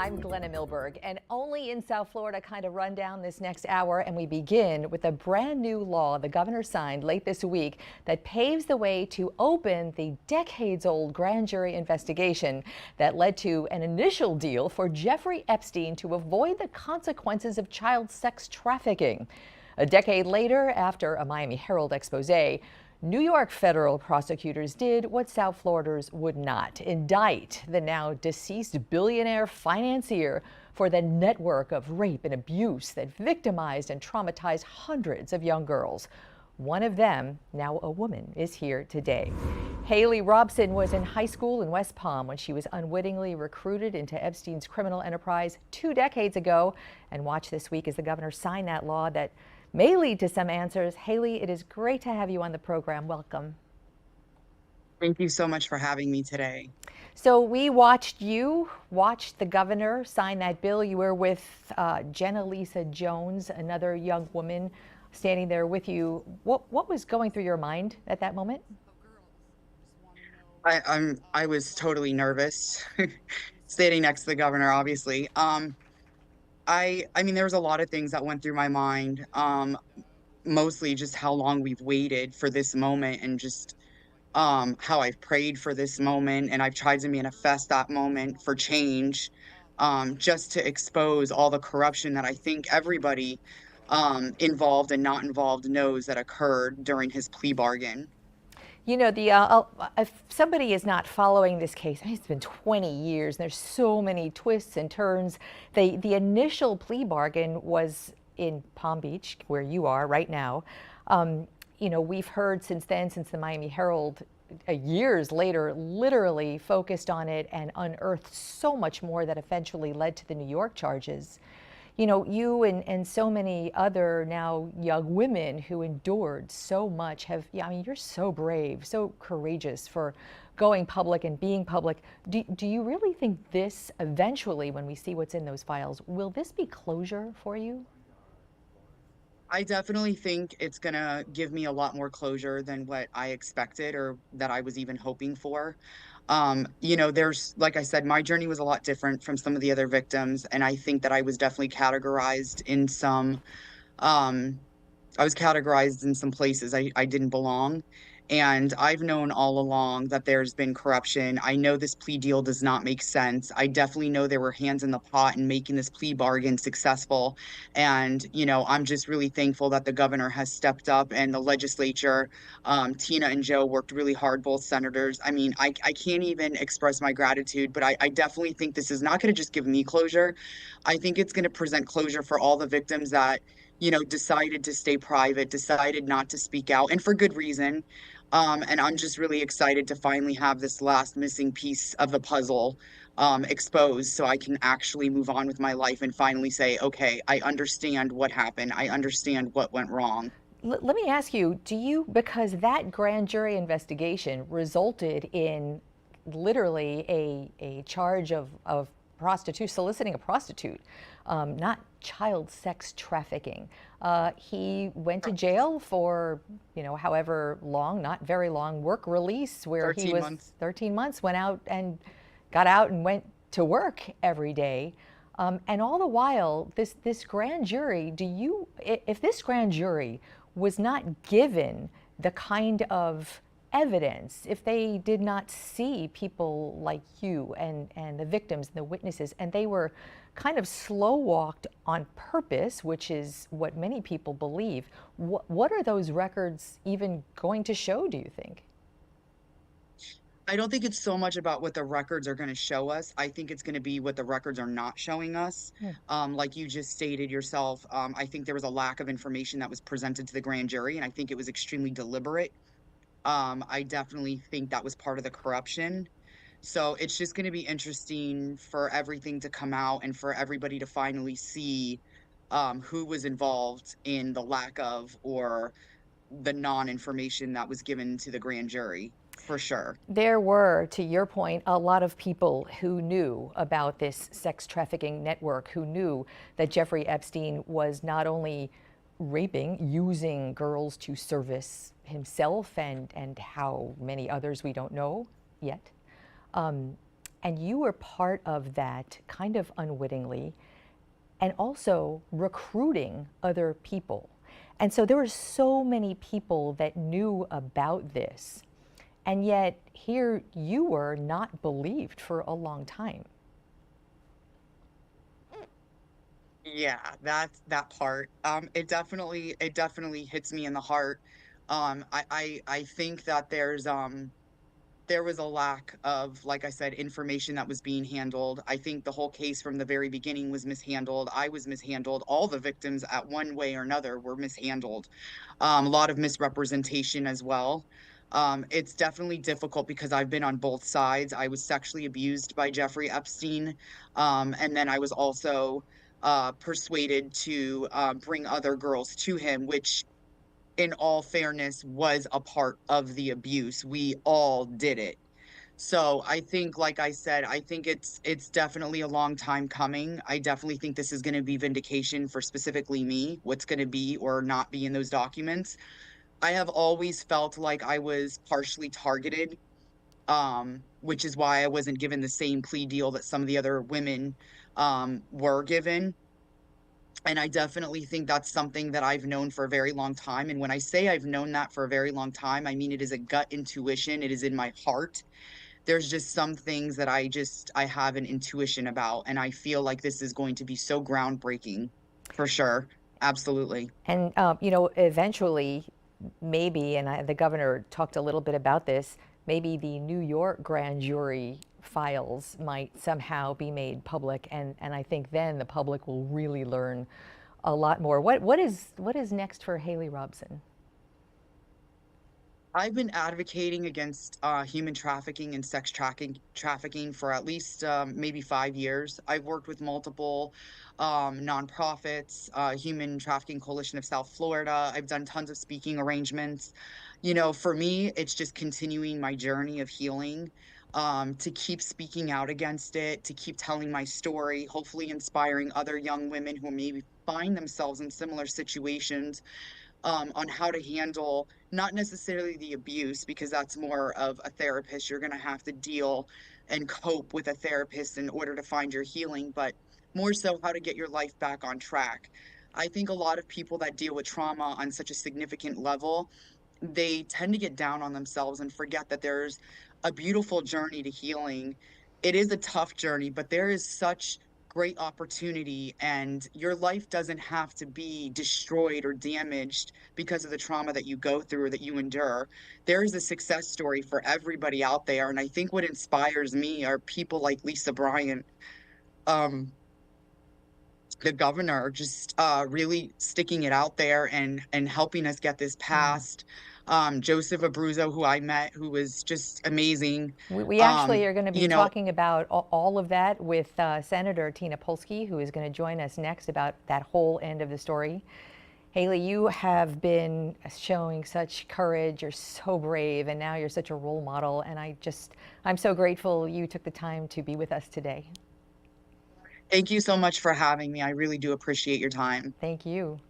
I'm Glenna Milberg, and only in South Florida kind of rundown this next hour, and we begin with a brand new law the governor signed late this week that paves the way to open the decades-old grand jury investigation that led to an initial deal for Jeffrey Epstein to avoid the consequences of child sex trafficking. A decade later, after a Miami Herald expose, New York federal prosecutors did what South Floridans would not: indict the now deceased billionaire financier for the network of rape and abuse that victimized and traumatized hundreds of young girls. One of them, now a woman, is here today. Haley Robson was in high school in West Palm when she was unwittingly recruited into Epstein's criminal enterprise 2 decades ago. And watch this week as the governor signed that law that may lead to some answers. Haley, it is great to have you on the program. Welcome. Thank you so much for having me today. So we watched the governor sign that bill. You were with Jenna Lisa Jones, another young woman standing there with you. What was going through your mind at that moment? I was totally nervous standing next to the governor, obviously. I mean there was a lot of things that went through my mind. Mostly just how long we've waited for this moment, and just how I've prayed for this moment, and I've tried to manifest that moment for change, just to expose all the corruption that I think everybody involved and not involved knows that occurred during his plea bargain. You know, if somebody is not following this case, I mean, it's been 20 years. And there's so many twists and turns. The initial plea bargain was in Palm Beach, where you are right now. You know, we've heard since then, since the Miami Herald, years later, literally focused on it and unearthed so much more that eventually led to the New York charges. You know, you and so many other now young women who endured so much yeah, I mean, you're so brave, so courageous for going public and being public. Do you really think this eventually, when we see what's in those files, will this be closure for you? I definitely think it's gonna give me a lot more closure than what I expected or that I was even hoping for. There's, like I said, my journey was a lot different from some of the other victims, and I think that um, I was categorized in some places I didn't belong. And I've known all along that there's been corruption. I know this plea deal does not make sense. I definitely know there were hands in the pot in making this plea bargain successful. And, I'm just really thankful that the governor has stepped up and the legislature, Tina and Joe worked really hard, both senators. I mean, I can't even express my gratitude, but I definitely think this is not going to just give me closure. I think it's going to present closure for all the victims that decided to stay private, decided not to speak out, and for good reason. And I'm just really excited to finally have this last missing piece of the puzzle exposed so I can actually move on with my life and finally say, okay, I understand what happened. I understand what went wrong. Let me ask you, because that grand jury investigation resulted in literally a charge of prostitute, soliciting a prostitute, not child sex trafficking. He went to jail for, however long, not very long, work release, where he 13 was months. 13 months, went out and got out and went to work every day. And all the while, this grand jury, if this grand jury was not given the kind of evidence, if they did not see people like you and the victims and the witnesses, and they were kind of slow walked on purpose, which is what many people believe, what are those records even going to show, do you think? I don't think it's so much about what the records are going to show us. I think it's going to be what the records are not showing us. Hmm. Like you just stated yourself, I think there was a lack of information that was presented to the grand jury, and I think it was extremely deliberate. I definitely think that was part of the corruption. So it's just going to be interesting for everything to come out and for everybody to finally see who was involved in the lack of or the non-information that was given to the grand jury, for sure. There were, to your point, a lot of people who knew about this sex trafficking network, who knew that Jeffrey Epstein was not only raping, using girls to service himself and how many others we don't know yet. Um, And you were part of that kind of unwittingly, and also recruiting other people. And so there were so many people that knew about this. And yet here you were not believed for a long time. Yeah, that's that part. It definitely hits me in the heart. I think that there was a lack of, like I said, information that was being handled. I think the whole case from the very beginning was mishandled. I was mishandled. All the victims at one way or another were mishandled. A lot of misrepresentation as well. It's definitely difficult because I've been on both sides. I was sexually abused by Jeffrey Epstein, and then I was also persuaded to bring other girls to him, which in all fairness was a part of the abuse. We all did it. So I think, like I said, I think it's definitely a long time coming. I definitely think this is going to be vindication for specifically me, what's going to be or not be in those documents. I have always felt like I was partially targeted, which is why I wasn't given the same plea deal that some of the other women were given. And I definitely think that's something that I've known for a very long time. And when I say I've known that for a very long time, I mean it is a gut intuition. It is in my heart. There's just some things that I have an intuition about, and I feel like this is going to be so groundbreaking for sure. Absolutely. And, eventually, maybe, and the governor talked a little bit about this, maybe the New York grand jury files might somehow be made public. And I think then the public will really learn a lot more. What is next for Haley Robson? I've been advocating against human trafficking and sex trafficking for at least maybe 5 years. I've worked with multiple nonprofits, Human Trafficking Coalition of South Florida. I've done tons of speaking arrangements. You know, for me, it's just continuing my journey of healing, to keep speaking out against it, to keep telling my story, hopefully inspiring other young women who maybe find themselves in similar situations, on how to handle not necessarily the abuse, because that's more of a therapist. You're going to have to deal and cope with a therapist in order to find your healing, but more so how to get your life back on track. I think a lot of people that deal with trauma on such a significant level, they tend to get down on themselves and forget that there's a beautiful journey to healing. It is a tough journey, but there is such great opportunity, and your life doesn't have to be destroyed or damaged because of the trauma that you go through or that you endure. There is a success story for everybody out there, and I think what inspires me are people like Lisa Bryant, um, the governor, just really sticking it out there and helping us get this Mm. passed. Joseph Abruzzo, who I met, who was just amazing. We actually are going to be You know, talking about all of that with Senator Tina Polsky, who is going to join us next about that whole end of the story. Haley, you have been showing such courage. You're so brave, and now you're such a role model. And I'm so grateful you took the time to be with us today. thank you so much for having me. I really do appreciate your time. Thank you.